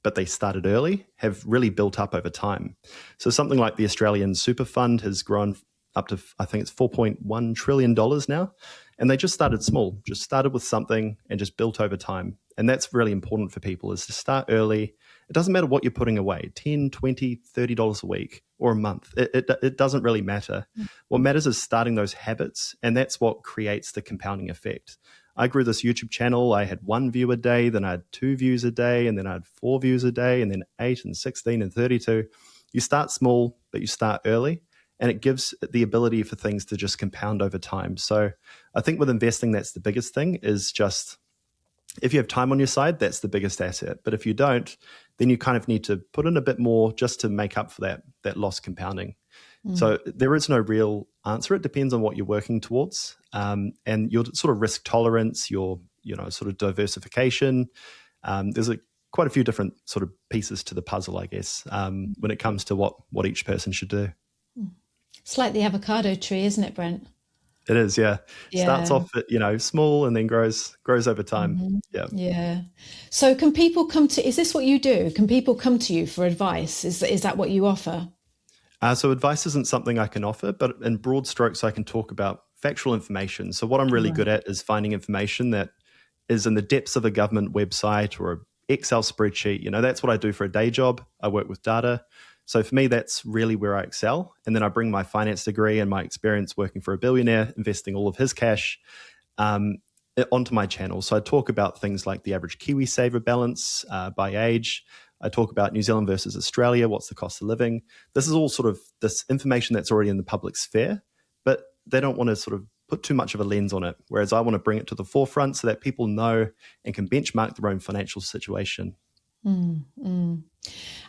but they started early, have really built up over time. So something like the Australian Super Fund has grown up to, I think it's $4.1 trillion now. And they just started small, just started with something and just built over time. And that's really important for people, is to start early. It doesn't matter what you're putting away, $10, $20, $30 a week or a month. It doesn't really matter. What matters is starting those habits, and that's what creates the compounding effect. I grew this YouTube channel. I had 1 view a day, then I had 2 views a day, and then I had 4 views a day, and then 8 and 16 and 32. You start small, but you start early, and it gives the ability for things to just compound over time. So I think with investing, that's the biggest thing, is just if you have time on your side, that's the biggest asset. But if you don't, then you kind of need to put in a bit more just to make up for that lost compounding. So there is no real answer. It depends on what you're working towards, and your sort of risk tolerance, your sort of diversification. There's quite a few different sort of pieces to the puzzle, I guess, when it comes to what each person should do. It's like the avocado tree, isn't it, Brent? It is, yeah. Yeah. Starts off at, small and then grows over time. Yeah. Yeah. So can people come to, is this what you do? Can people come to you for advice? Is that what you offer? So advice isn't something I can offer, but in broad strokes, I can talk about factual information. So what I'm really good at is finding information that is in the depths of a government website or an Excel spreadsheet. That's what I do for a day job. I work with data. So for me, that's really where I excel. And then I bring my finance degree and my experience working for a billionaire, investing all of his cash, onto my channel. So I talk about things like the average Kiwi saver balance by age. I talk about New Zealand versus Australia. What's the cost of living? This is all sort of this information that's already in the public sphere, but they don't want to sort of put too much of a lens on it. Whereas I want to bring it to the forefront so that people know and can benchmark their own financial situation. And,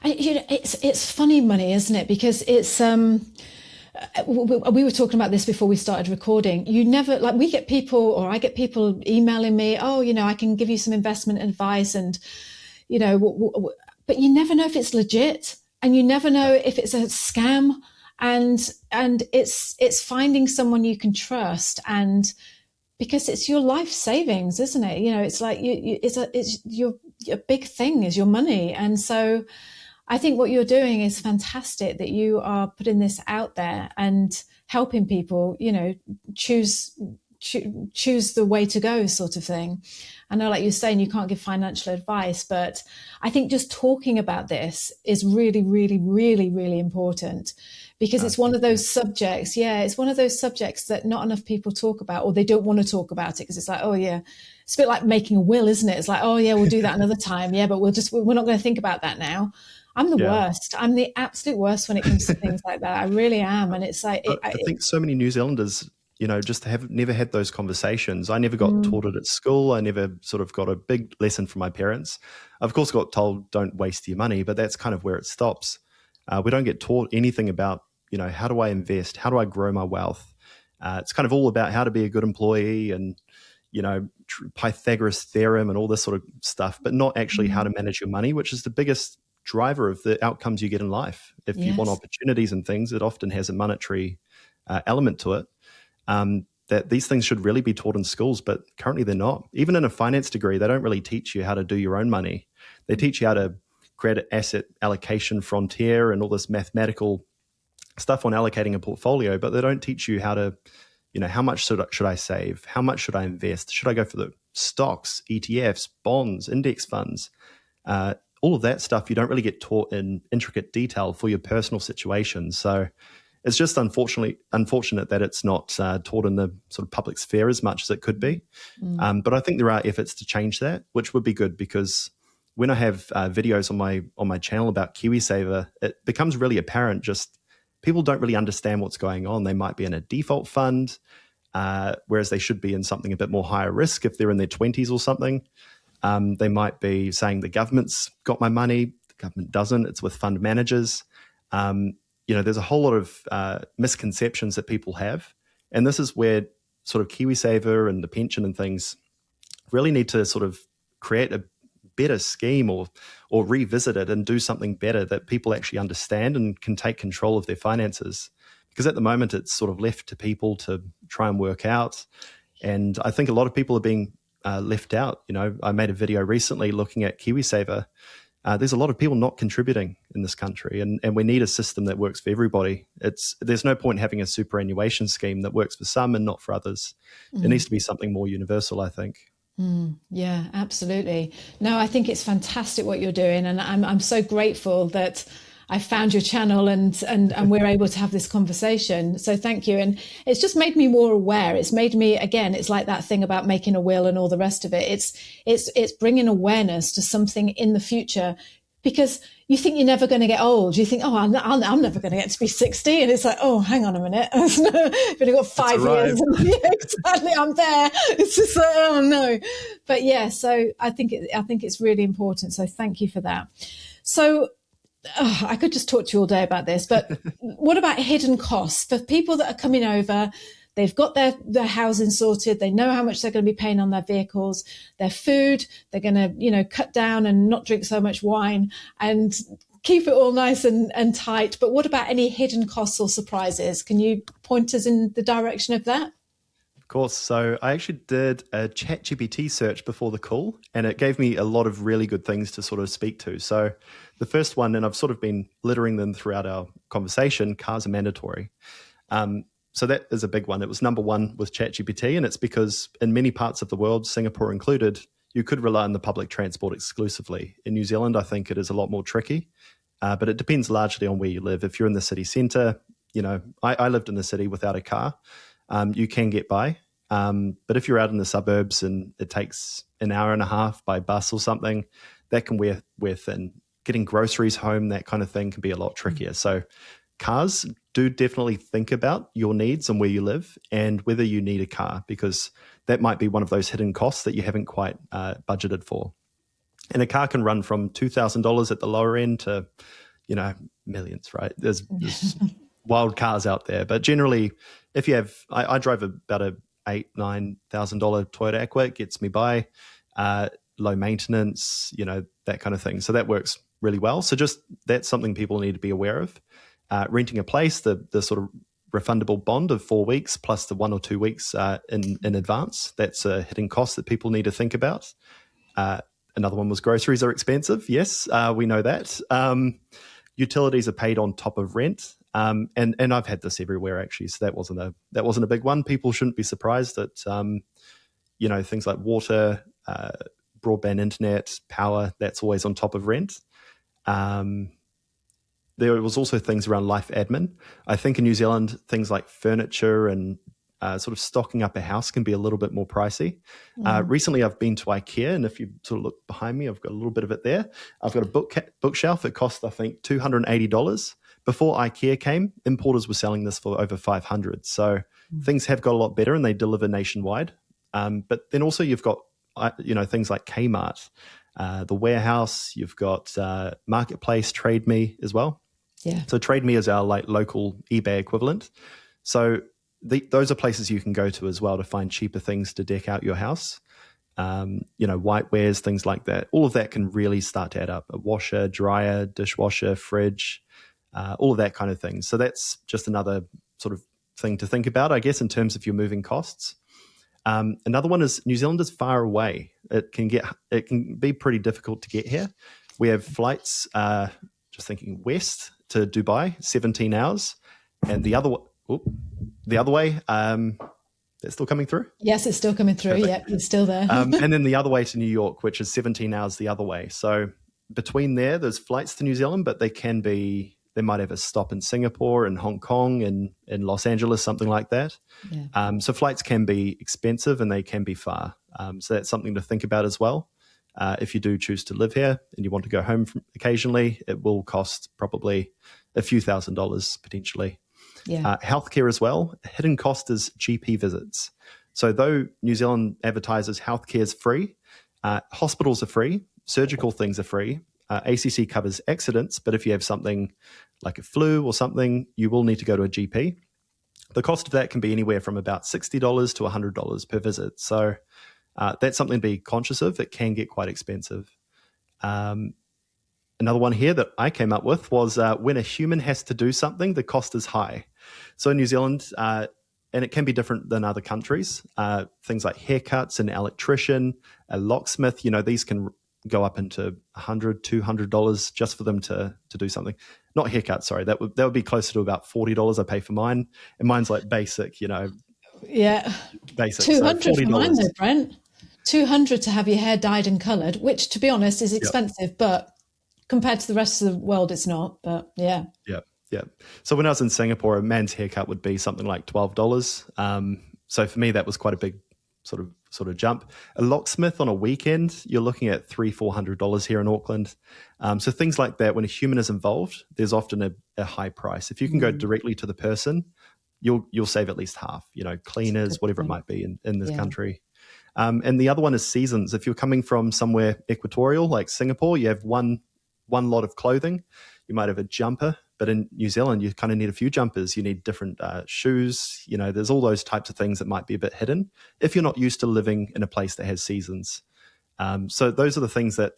it's funny money, isn't it? Because it's we were talking about this before we started recording. You never, like, we get people, or I get people emailing me, I can give you some investment advice, and but you never know if it's legit, and you never know if it's a scam, and it's finding someone you can trust, and because it's your life savings, isn't it? It's like it's your big thing is your money. And so I think what you're doing is fantastic, that you are putting this out there and helping people, choose the way to go, sort of thing. I know, like you're saying, you can't give financial advice, but I think just talking about this is really, really, really, really important, because it's one of those subjects. Yeah, it's one of those subjects that not enough people talk about, or they don't want to talk about it because it's like, it's a bit like making a will, isn't it? It's like, we'll do that another time. Yeah, but we're not going to think about that now. I'm the worst. I'm the absolute worst when it comes to things like that. I really am. And it's like, I think so many New Zealanders, just have never had those conversations. I never got taught it at school. I never sort of got a big lesson from my parents. I, of course, got told don't waste your money, but that's kind of where it stops. We don't get taught anything about, how do I invest? How do I grow my wealth? It's kind of all about how to be a good employee and, Pythagoras theorem and all this sort of stuff, but not actually how to manage your money, which is the biggest driver of the outcomes you get in life. If you want opportunities and things, it often has a monetary element to it. That these things should really be taught in schools, but currently they're not. Even in a finance degree, they don't really teach you how to do your own money. They teach you how to create an asset allocation frontier and all this mathematical stuff on allocating a portfolio, but they don't teach you how to, how much should I save? How much should I invest? Should I go for the stocks, ETFs, bonds, index funds? All of that stuff you don't really get taught in intricate detail for your personal situation. So it's just unfortunate that it's not taught in the sort of public sphere as much as it could be. But I think there are efforts to change that, which would be good, because when I have videos on my channel about KiwiSaver, it becomes really apparent. Just people don't really understand what's going on. They might be in a default fund, whereas they should be in something a bit more higher risk if they're in their 20s or something. They might be saying the government's got my money. government doesn't. It's with fund managers. There's a whole lot of misconceptions that people have. And this is where sort of KiwiSaver and the pension and things really need to sort of create a better scheme or revisit it and do something better that people actually understand and can take control of their finances. Because at the moment, it's sort of left to people to try and work out. And I think a lot of people are being left out. I made a video recently looking at KiwiSaver. There's a lot of people not contributing in this country, and we need a system that works for everybody. There's no point having a superannuation scheme that works for some and not for others. It needs to be something more universal, I think. Yeah, absolutely. No, I think it's fantastic what you're doing, and I'm so grateful that I found your channel and we're able to have this conversation. So thank you. And it's just made me more aware. It's made me, again, it's like that thing about making a will and all the rest of it. It's bringing awareness to something in the future, because you think you're never going to get old. You think, I'm never going to get to be 60. And it's like, oh, hang on a minute. I've only got 5 years. Yeah, exactly. I'm there. It's just like, oh no. But yeah, so I think it's really important. So thank you for that. So I could just talk to you all day about this, but what about hidden costs for people that are coming over? They've got their housing sorted. They know how much they're going to be paying on their vehicles, their food. They're going to, cut down and not drink so much wine and keep it all nice and tight. But what about any hidden costs or surprises? Can you point us in the direction of that? Of course. So I actually did a ChatGPT search before the call, and it gave me a lot of really good things to sort of speak to. So the first one, and I've sort of been littering them throughout our conversation, cars are mandatory. So that is a big one. It was number one with ChatGPT, and it's because in many parts of the world, Singapore included, you could rely on the public transport exclusively. In New Zealand, I think it is a lot more tricky, but it depends largely on where you live. If you're in the city centre, I lived in the city without a car. You can get by. But if you're out in the suburbs and it takes an hour and a half by bus or something, that can wear thin. Getting groceries home, that kind of thing can be a lot trickier. So cars, do definitely think about your needs and where you live and whether you need a car, because that might be one of those hidden costs that you haven't quite budgeted for. And a car can run from $2,000 at the lower end to, millions, right? There's wild cars out there. But generally, if you have, I drive about a $8,000-9,000 Toyota Aqua. It gets me by, low maintenance, that kind of thing. So that works really well. So just that's something people need to be aware of. Renting a place, the sort of refundable bond of 4 weeks plus the 1 or 2 weeks in advance. That's a hidden cost that people need to think about. Another one was groceries are expensive. Yes, we know that. Utilities are paid on top of rent. And I've had this everywhere actually, so that wasn't a big one. People shouldn't be surprised that things like water, broadband internet, power, that's always on top of rent. There was also things around life admin. I think in New Zealand, things like furniture and sort of stocking up a house can be a little bit more pricey. Recently, I've been to IKEA, and if you sort of look behind me, I've got a little bit of it there. I've got a bookshelf. It cost, I think, $280. Before IKEA came, importers were selling this for over $500. So things have got a lot better, and they deliver nationwide. But then also you've got things like Kmart, the warehouse. You've got Marketplace, Trade Me as well. Yeah. So Trade Me is our local eBay equivalent. So those are places you can go to as well to find cheaper things to deck out your house. Whitewares, things like that. All of that can really start to add up. A washer, dryer, dishwasher, fridge, all of that kind of thing. So that's just another sort of thing to think about, I guess, in terms of your moving costs. Another one is New Zealand is far away. It can be pretty difficult to get here. We have flights, just thinking west to Dubai, 17 hours, and the other way. That's still coming through? Yes, it's still coming through. Perfect. Yeah, it's still there. And then the other way to New York, which is 17 hours the other way. So between there's flights to New Zealand, but they might have a stop in Singapore and Hong Kong and in Los Angeles, something like that. Yeah. So flights can be expensive and they can be far. So that's something to think about as well. If you do choose to live here and you want to go home occasionally, it will cost probably a few $1,000s potentially. Yeah. Healthcare as well. A hidden cost is GP visits. So though New Zealand advertises healthcare is free, hospitals are free, surgical things are free, ACC covers accidents, but if you have something like a flu or something, you will need to go to a GP. The cost of that can be anywhere from about $60 to $100 per visit. So that's something to be conscious of. It can get quite expensive. Another one here that I came up with was when a human has to do something, the cost is high. So in New Zealand, and it can be different than other countries, things like haircuts, an electrician, a locksmith, these can go up into $100, $200 just for them to do something. Not haircuts, sorry. That would be closer to about $40 I pay for mine. And mine's like basic, Yeah. basic. 200 so for mine though, Brent. 200 to have your hair dyed and coloured, which to be honest is expensive, but compared to the rest of the world, it's not. But yeah. Yeah. So when I was in Singapore, a man's haircut would be something like $12. So for me, that was quite a big sort of jump. A locksmith on a weekend, you're looking at $300-$400 here in Auckland. So things like that, when a human is involved, there's often a high price. If you can go directly to the person, you'll save at least half. Cleaners, whatever it might be in this country. And the other one is seasons. If you're coming from somewhere equatorial like Singapore, you have one lot of clothing. You might have a jumper, but in New Zealand, you kind of need a few jumpers. You need different shoes. There's all those types of things that might be a bit hidden if you're not used to living in a place that has seasons. So those are the things that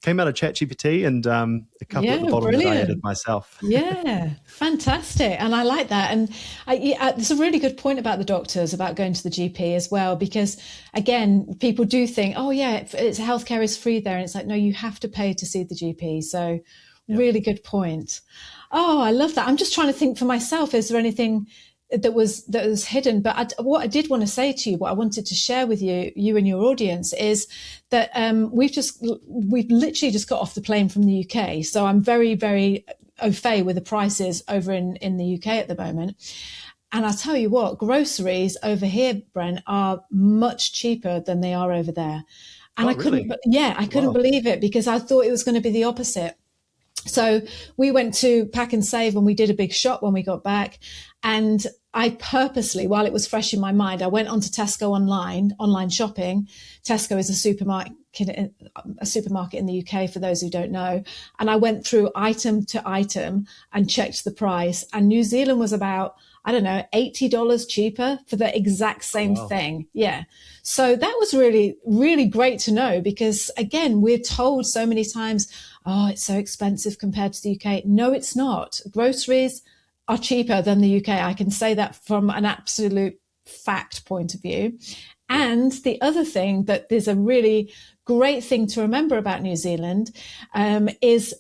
came out of ChatGPT and a couple at the bottom that I added myself. Yeah, fantastic. And I like that. And there's a really good point about the doctors, about going to the GP as well, because again, people do think, oh yeah, it's healthcare is free there. And it's like, no, you have to pay to see the GP. So really good point. Oh, I love that. I'm just trying to think for myself, is there anything that was hidden? But what I did want to say to you, what I wanted to share with you and your audience, is that we've literally just got off the plane from the UK. So I'm very, very au fait with the prices over in the UK at the moment. And I'll tell you what, groceries over here, Brent, are much cheaper than they are over there. And I couldn't believe it, because I thought it was going to be the opposite. So we went to Pack and Save and we did a big shop when we got back. And I purposely, while it was fresh in my mind, I went onto Tesco online shopping. Tesco is a supermarket in the UK, for those who don't know. And I went through item to item and checked the price. And New Zealand was about, I don't know, $80 cheaper for the exact same thing. Yeah. So that was really, really great to know, because again, we're told so many times, oh, it's so expensive compared to the UK. No, it's not. Groceries are cheaper than the UK. I can say that from an absolute fact point of view. And the other thing that there's a really great thing to remember about New Zealand is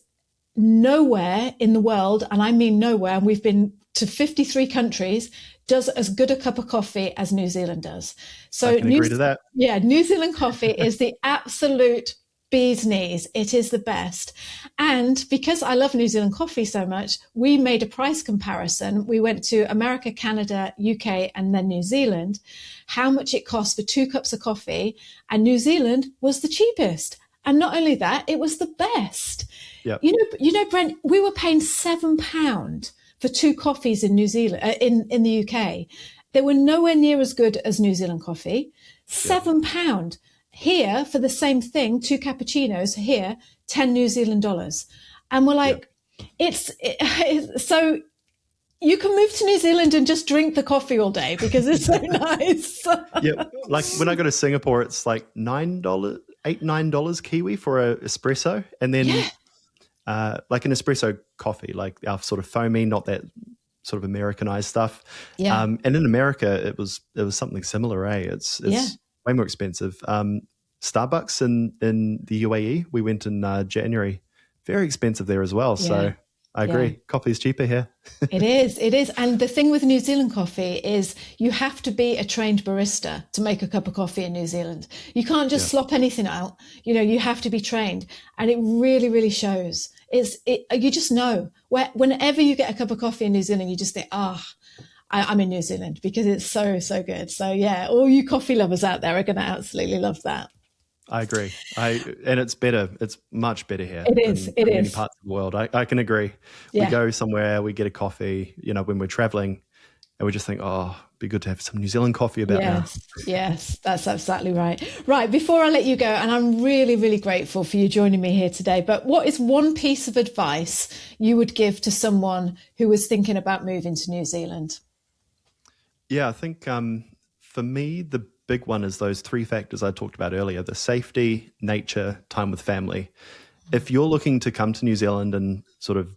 nowhere in the world, and I mean nowhere, and we've been to 53 countries, does as good a cup of coffee as New Zealand does. So I can agree to that. Yeah, New Zealand coffee is the absolute bee's knees. It is the best. And because I love New Zealand coffee so much, we made a price comparison. We went to America, Canada, UK, and then New Zealand, how much it cost for 2 cups of coffee. And New Zealand was the cheapest. And not only that, it was the best. Yep. You know, Brent, we were paying £7 for 2 coffees in New Zealand, in the UK. They were nowhere near as good as New Zealand coffee. £7. Here, for the same thing, 2 cappuccinos here, 10 New Zealand dollars. And we're like, so you can move to New Zealand and just drink the coffee all day because it's so nice. Yeah, like when I go to Singapore, it's like $9 Kiwi for an espresso. And then like an espresso coffee, like our sort of foamy, not that sort of Americanized stuff. Yeah. And in America, it was something similar, It's way more expensive. Starbucks in the UAE, we went in January, very expensive there as well. So I agree. Coffee's cheaper here. It is. And the thing with New Zealand coffee is you have to be a trained barista to make a cup of coffee in New Zealand. You can't just slop anything out. You have to be trained. And it really, really shows. You just know. Whenever you get a cup of coffee in New Zealand, you just think, I'm in New Zealand, because it's so, so good. So yeah, all you coffee lovers out there are going to absolutely love that. I agree. And it's better. It's much better here. It is. In many parts of the world. I can agree. Yeah. We go somewhere, we get a coffee, when we're traveling, and we just think, it'd be good to have some New Zealand coffee about now. Yes, that's exactly right. Right, before I let you go, and I'm really, really grateful for you joining me here today, but what is one piece of advice you would give to someone who was thinking about moving to New Zealand? Yeah, I think for me, the big one is those three factors I talked about earlier: the safety, nature, time with family. If you're looking to come to New Zealand and sort of,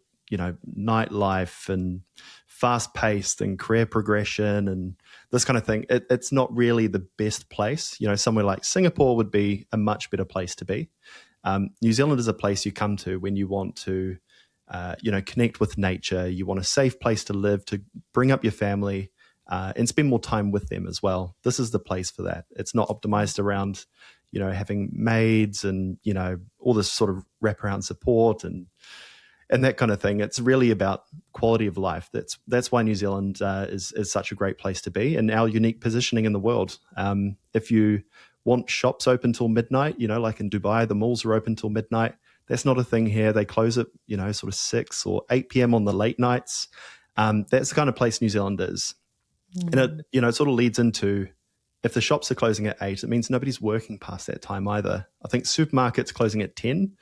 nightlife and fast paced and career progression and this kind of thing, it's not really the best place. Somewhere like Singapore would be a much better place to be. New Zealand is a place you come to when you want to, connect with nature. You want a safe place to live, to bring up your family, and spend more time with them as well. This is the place for that. It's not optimized around, having maids and, all this sort of wraparound support and that kind of thing. It's really about quality of life. That's why New Zealand is such a great place to be, and our unique positioning in the world. If you want shops open till midnight, like in Dubai, the malls are open till midnight. That's not a thing here. They close at, sort of 6 or 8 p.m. on the late nights. That's the kind of place New Zealand is. And it sort of leads into, if the shops are closing at 8, it means nobody's working past that time either. I think supermarkets closing at 10,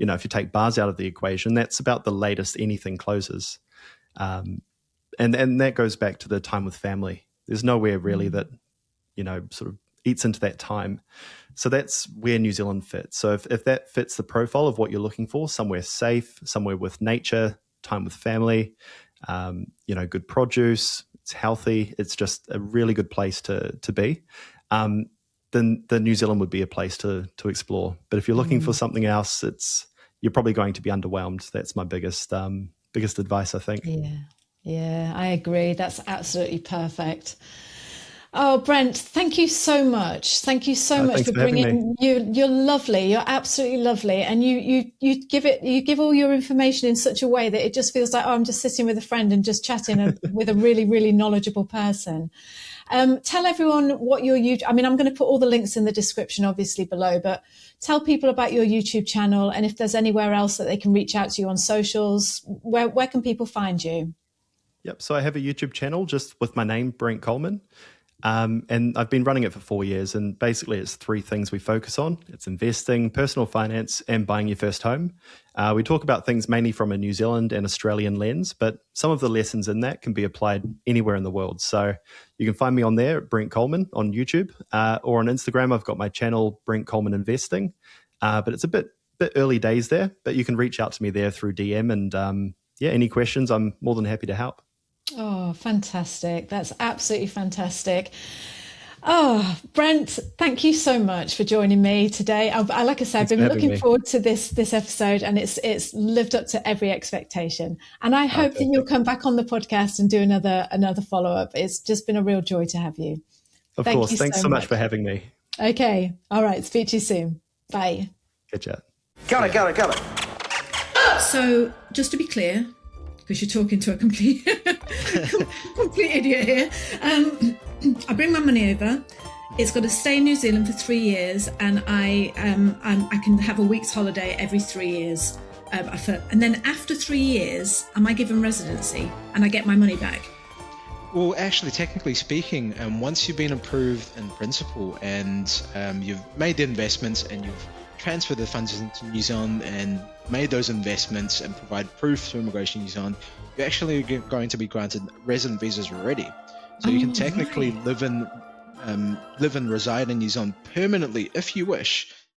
if you take bars out of the equation, that's about the latest anything closes. And that goes back to the time with family. There's nowhere really that, sort of eats into that time. So that's where New Zealand fits. So if that fits the profile of what you're looking for, somewhere safe, somewhere with nature, time with family, good produce, it's healthy, it's just a really good place to be, then New Zealand would be a place to explore. But if you're looking for something else, you're probably going to be underwhelmed. That's my biggest advice, I think. Yeah, I agree. That's absolutely perfect. Oh, Brent, thank you so much. Thank you so much for bringing. You're lovely. You're absolutely lovely, and you give all your information in such a way that it just feels like, I'm just sitting with a friend and just chatting with a really, really knowledgeable person. Tell everyone what your YouTube. I mean, I'm going to put all the links in the description, obviously, below. But tell people about your YouTube channel, and if there's anywhere else that they can reach out to you on socials. Where can people find you? Yep. So I have a YouTube channel just with my name, Brent Coleman. And I've been running it for 4 years, and basically it's 3 things we focus on. It's investing, personal finance, and buying your first home. We talk about things mainly from a New Zealand and Australian lens, but some of the lessons in that can be applied anywhere in the world. So you can find me on there, Brent Coleman, on YouTube, or on Instagram. I've got my channel, Brent Coleman Investing, but it's a bit early days there, but you can reach out to me there through DM, and any questions, I'm more than happy to help. Oh, fantastic. That's absolutely fantastic. Oh, Brent, thank you so much for joining me today. Like I said, I've been looking forward to this episode, and it's lived up to every expectation. And I hope that you'll come back on the podcast and do another follow-up. It's just been a real joy to have you. Of course. Thanks so much for having me. Okay. All right. Speak to you soon. Bye. Good chat. Got it. So just to be clear, because you're talking to a complete idiot here. I bring my money over. It's got to stay in New Zealand for 3 years, and I can have a week's holiday every 3 years. And then after 3 years, am I given residency and I get my money back? Well, actually, technically speaking, once you've been approved in principle and you've made the investments and you've transfer the funds into New Zealand and made those investments and provide proof to Immigration New Zealand, you're actually going to be granted resident visas already. So you can technically live and reside in New Zealand permanently if you wish.